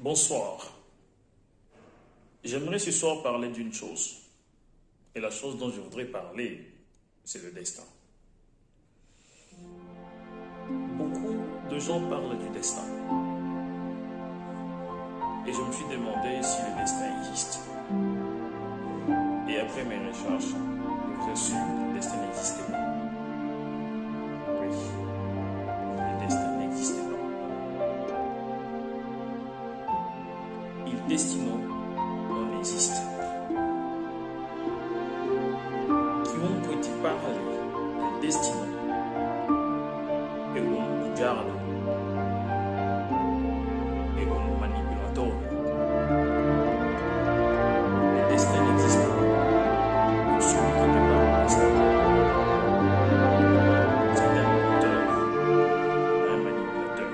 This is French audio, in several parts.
Bonsoir. J'aimerais ce soir parler d'une chose. Et la chose dont je voudrais parler, c'est le destin. Beaucoup de gens parlent du destin. Et je me suis demandé si le destin existe. Et après mes recherches, je vous assure que le destin n'existait pas. Oui, le destin n'existait pas. Il destinons non existe. Chiunque ti parli del destino è un bugiardo, è un manipulatore. Le destin n'existe pas. Pour celui qui te parle du destin, c'est un menteur, un manipulateur.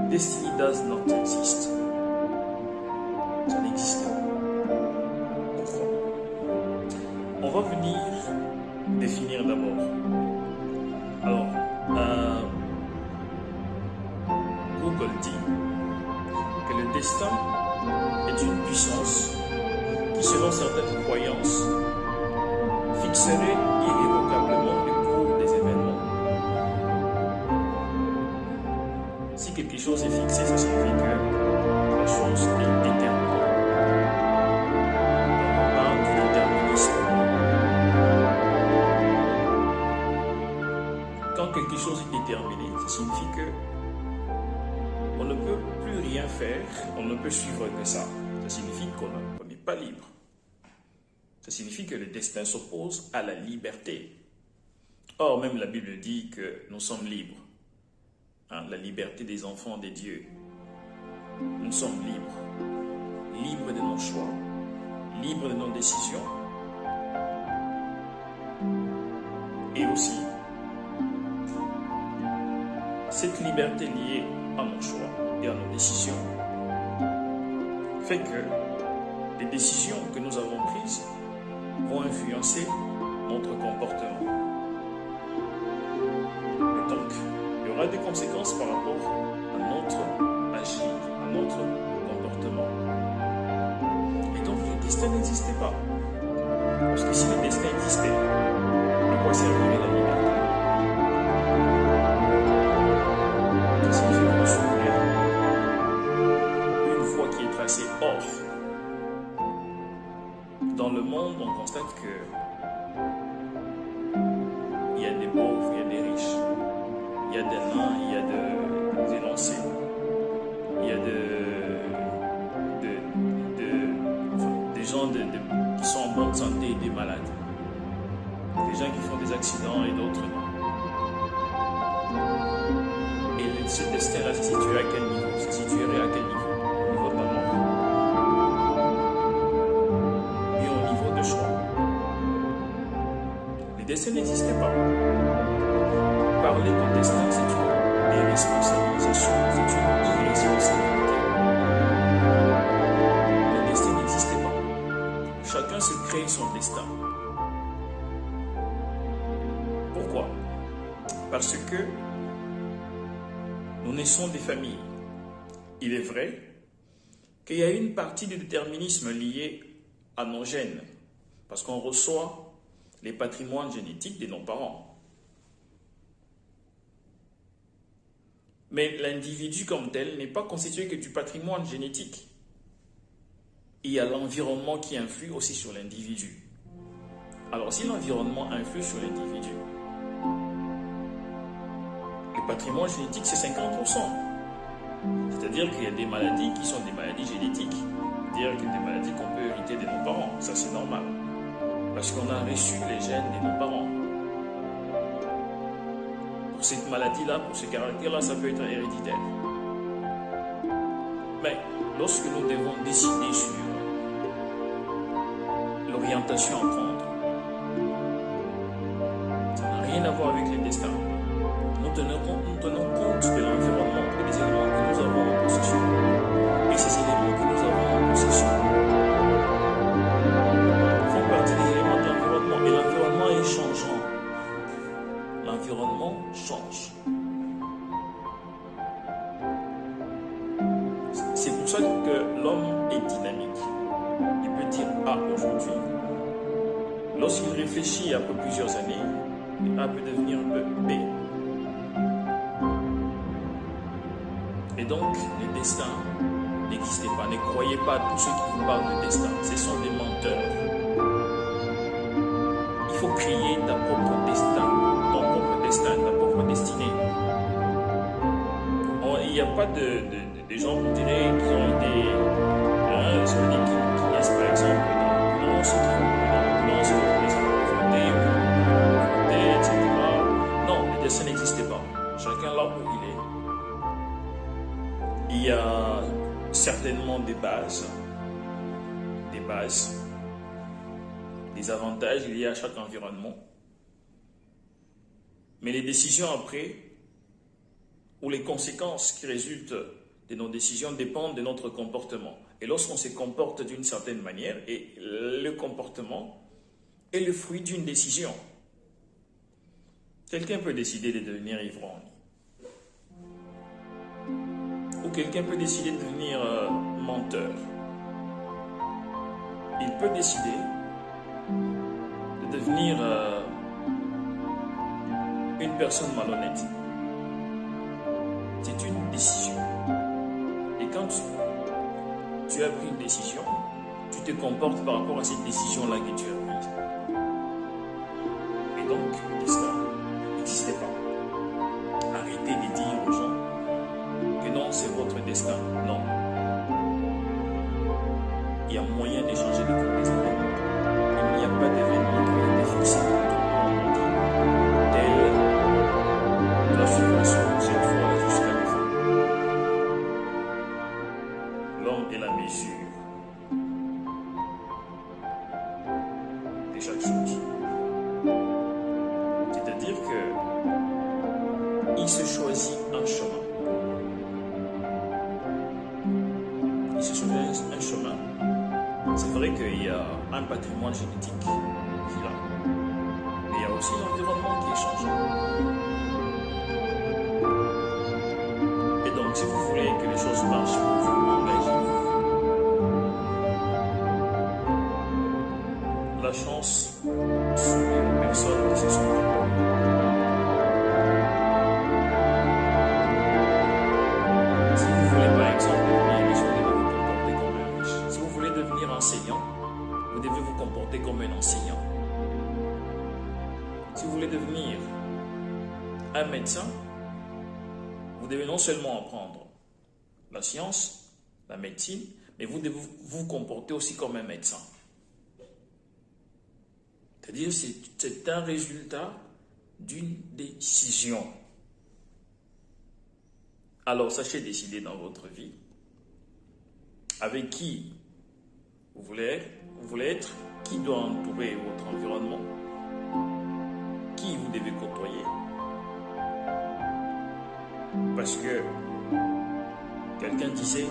Destiny does not exist. Ça n'existe pas. Pourquoi? On va venir définir d'abord. Alors, Google dit que le destin est une puissance qui, selon certaines croyances, fixerait irrévocablement le cours des événements. Si quelque chose est fixé, ça signifie que la chose est déterminée. Donc on parle du déterminisme. Quand quelque chose est déterminé, ça signifie que on ne peut plus rien faire, on ne peut suivre que ça. Ça signifie qu'on n'est pas libre. Ça signifie que le destin s'oppose à la liberté. Or, même la Bible dit que nous sommes libres. La liberté des enfants des dieux. Nous sommes libres. Libres de nos choix. Libres de nos décisions. Et aussi, cette liberté liée à nos choix et à nos décisions fait que les décisions que nous avons prises vont influencer notre comportement. Et donc, il y aura des conséquences par rapport à notre agir, à notre comportement. Et donc, le destin n'existait pas. Parce que si le destin existait, à quoi servirait la liberté? Ça signifie qu'on s'ouvrir une voie qui est tracée. Or, dans le monde, on constate que il y a des pauvres, il y a des riches. Il y a des nains, il y a des élancés, il y a des gens qui sont en bonne santé et des malades. Des gens qui font des accidents et d'autres non. Et ce destin-là se situerait à quel niveau? Se situerait à quel niveau? Au niveau de la mort. Et au niveau de choix. Le destin n'existait pas. Parler de destin, c'est une déresponsabilisation, c'est une irresponsabilité. Le destin n'existait pas. Chacun se crée son destin. Pourquoi? Parce que nous naissons des familles. Il est vrai qu'il y a une partie du déterminisme liée à nos gènes, parce qu'on reçoit les patrimoines génétiques de nos parents. Mais l'individu comme tel n'est pas constitué que du patrimoine génétique. Il y a l'environnement qui influe aussi sur l'individu. Alors si l'environnement influe sur l'individu, le patrimoine génétique c'est 50%. C'est-à-dire qu'il y a des maladies qui sont des maladies génétiques. C'est-à-dire qu'il y a des maladies qu'on peut hériter de nos parents. Ça c'est normal. Parce qu'on a reçu les gènes de nos parents. Pour cette maladie-là, pour ce caractère-là, ça peut être héréditaire. Mais lorsque nous devons décider sur l'orientation à prendre, ça n'a rien à voir avec le destin. Nous tenons compte de l'environnement et des éléments que nous avons en possession. Et ces éléments que nous avons en possession font partie des éléments de l'environnement. Et l'environnement est changeant. l'environnement change. C'est pour ça que l'homme est dynamique. Il peut dire A aujourd'hui. Lorsqu'il réfléchit après plusieurs années, A peut devenir B. Et donc, le destin n'existait pas. Ne croyez pas à tous ceux qui vous parlent de destin. Ce sont des menteurs. Il faut créer ta propre destin, ton propre destin, ta propre destinée. Il n'y a pas de gens, on dirait, qui ont été, ça veut dire qui naissent par exemple dans l'opulence, qui naissent dans la pauvreté, etc. Non, le destin n'existait pas. Chacun là où il est. Il y a certainement des bases, des avantages il y a à chaque environnement. Mais les décisions après, ou les conséquences qui résultent de nos décisions dépendent de notre comportement. Et lorsqu'on se comporte d'une certaine manière, et le comportement est le fruit d'une décision. Quelqu'un peut décider de devenir ivrogne. Ou quelqu'un peut décider de devenir menteur. Il peut décider de devenir une personne malhonnête. C'est une décision. Et quand tu as pris une décision, tu te comportes par rapport à cette décision-là que tu as prise. Et donc, le destin n'existait pas. Arrêtez de dire aux gens que non, c'est votre destin. Non. Il y a moyen d'échanger de cours des événements. Il n'y a pas d'événement qui a été fixé pour tout le monde. Tel la suivance cette fois jusqu'à la fin. L'homme est la mesure de chaque chose. C'est-à-dire que il se choisit un chemin. Il se choisit un chemin. C'est vrai qu'il y a un patrimoine génétique qui est là. Mais il y a aussi l'environnement qui est changé. Et donc, si vous voulez que les choses marchent pour vous, engagez-vous. La chance sourit aux personnes qui se sont préparées. Si vous voulez, par exemple, devenir riche, vous devez vous comporter comme un riche. Si vous voulez devenir enseignant, vous devez vous comporter comme un enseignant. Si vous voulez devenir un médecin, vous devez non seulement apprendre la science, la médecine, mais vous devez vous comporter aussi comme un médecin. C'est-à-dire que c'est un résultat d'une décision. Alors, sachez décider dans votre vie avec qui vous voulez être, qui doit entourer votre environnement, qui vous devez côtoyer. Parce que quelqu'un disait,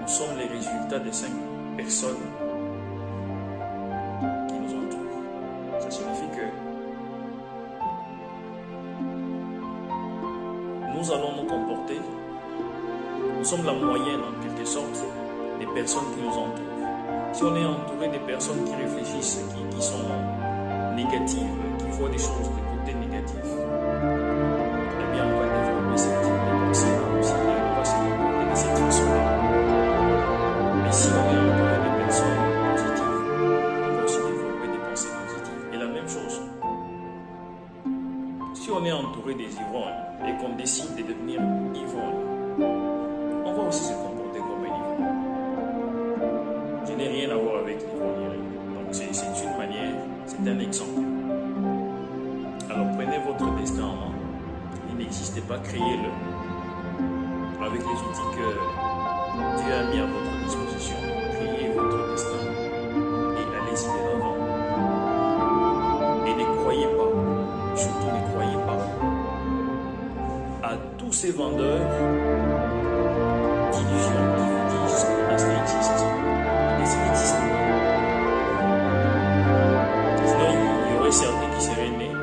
nous sommes les résultats des 5 personnes qui nous entourent. Ça signifie que nous allons nous comporter, nous sommes la moyenne en quelque sorte des personnes qui nous entourent. Si on est entouré des personnes qui réfléchissent, qui sont négatives, qui voient des choses de côté négatif, eh bien on va développer ce type de pensée aussi, et on va se comporter de cette façon-là. Mais si on est entouré de personnes positives, on va aussi développer des pensées positives. Et la même chose, si on est entouré des ivrognes et qu'on décide de devenir ivrogne, on va aussi se comporter comme un ivrogne. Je n'ai rien à voir avec l'ivrognerie. Donc c'est une manière, c'est un exemple. Alors prenez votre destin en main. Il n'existait pas, créez-le. Avec les outils que Dieu a mis à votre disposition. Créez votre destin et allez-y de l'avant. Et ne croyez pas, surtout ne croyez pas à tous ces vendeurs d'illusions qui vous disent que le destin existe. Le destin n'existe pas. Sinon, il y aurait certains qui seraient nés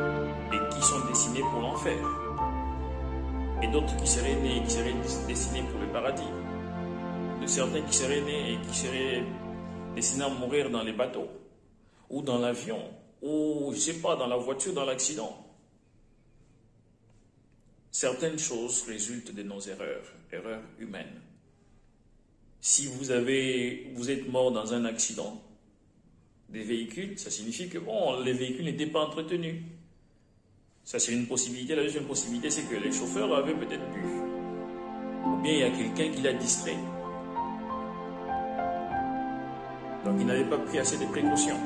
et qui sont décédés destinés pour l'enfer. Et d'autres qui seraient destinés pour le paradis. De certains qui seraient nés et qui seraient destinés à mourir dans les bateaux, ou dans l'avion, ou, je ne sais pas, dans la voiture, dans l'accident. Certaines choses résultent de nos erreurs humaines. Si vous êtes mort dans un accident des véhicules, ça signifie que bon, les véhicules n'étaient pas entretenus. Ça, c'est une possibilité. La deuxième possibilité, c'est que les chauffeurs avaient peut-être bu. Ou bien il y a quelqu'un qui l'a distrait. Donc, il n'avait pas pris assez de précautions.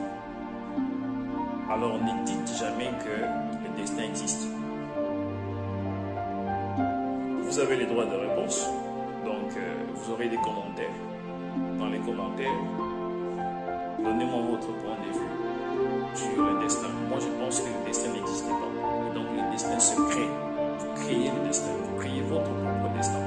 Alors, ne dites jamais que le destin existe. Vous avez les droits de réponse. Donc, vous aurez des commentaires. Dans les commentaires, donnez-moi votre point de vue sur le destin. Moi, je pense que le destin n'existe pas. Et donc, le destin se crée. Vous créez le destin. Vous créez votre propre destin.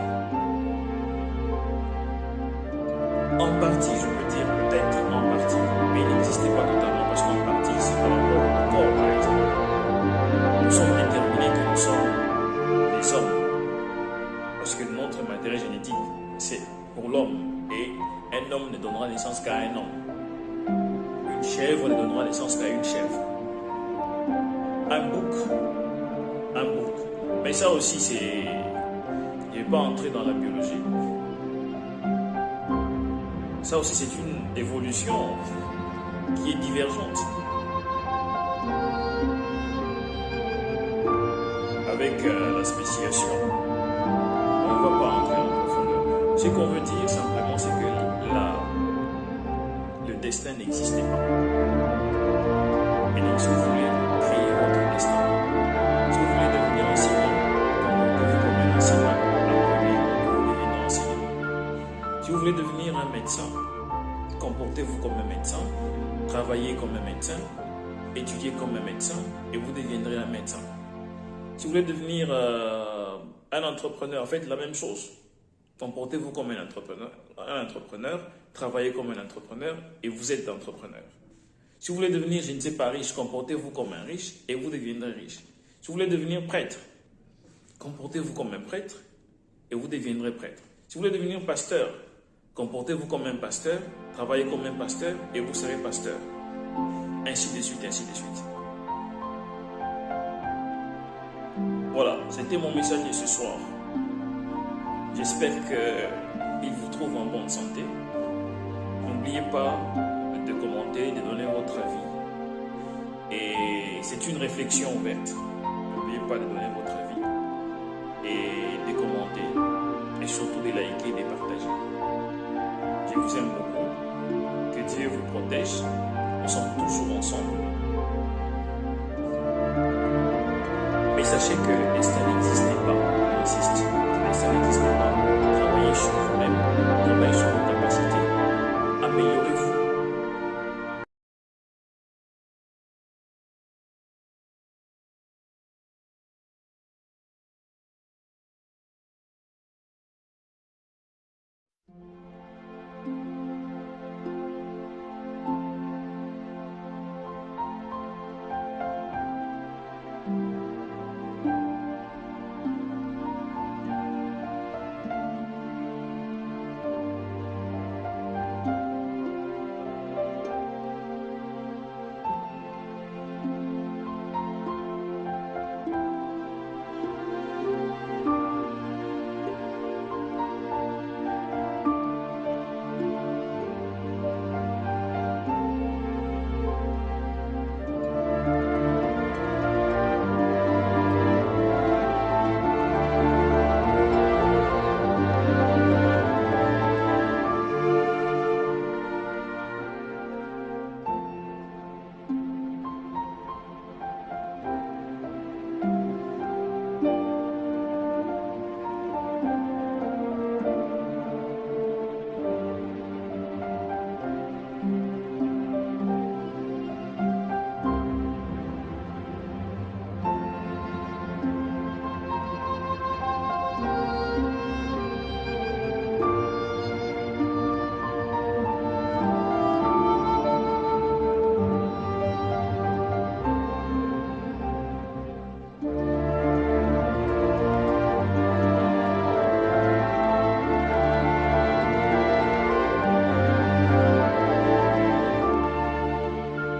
En partie, je peux dire peut-être en partie, mais il n'existait pas totalement parce qu'en partie, c'est par rapport au corps, par exemple. Nous sommes déterminés que nous sommes des hommes. Parce que notre matériel génétique, c'est pour l'homme. Et un homme ne donnera naissance qu'à un homme. Une chèvre ne donnera naissance qu'à une chèvre. Un bouc. Mais ça aussi, c'est... Je ne vais pas entrer dans la biologie. Ça aussi, c'est une évolution qui est divergente. Avec la spéciation, on ne va pas entrer en profondeur. Ce qu'on veut dire simplement, c'est que le destin n'existait pas. Et donc, si vous voulez créer votre destin, si vous voulez devenir enseignant, comportez-vous comme un enseignant, apprenez, vous devenez enseignant. Si vous voulez devenir un médecin, comportez-vous comme un médecin, travaillez comme un médecin, étudiez comme un médecin, et vous deviendrez un médecin. Si vous voulez devenir un entrepreneur, faites la même chose. Comportez-vous comme un entrepreneur, travaillez comme un entrepreneur, et vous êtes entrepreneur. Si vous voulez devenir, je ne sais pas, riche, comportez-vous comme un riche, et vous deviendrez riche. Si vous voulez devenir prêtre, comportez-vous comme un prêtre, et vous deviendrez prêtre. Si vous voulez devenir pasteur, comportez-vous comme un pasteur, travaillez comme un pasteur, et vous serez pasteur. Ainsi de suite, ainsi de suite. Voilà, c'était mon message de ce soir. J'espère qu'il vous trouve en bonne santé. N'oubliez pas de commenter, de donner votre avis. Et c'est une réflexion ouverte. N'oubliez pas de donner votre avis et de commenter. Et surtout de liker et de partager. Je vous aime beaucoup. Que Dieu vous protège. Nous sommes toujours ensemble. Mais sachez que le destin n'existait pas. J'insiste. Le destin n'existait pas. Travaillez sur vous-même. Travaillez sur vos capacités. Améliorez-vous.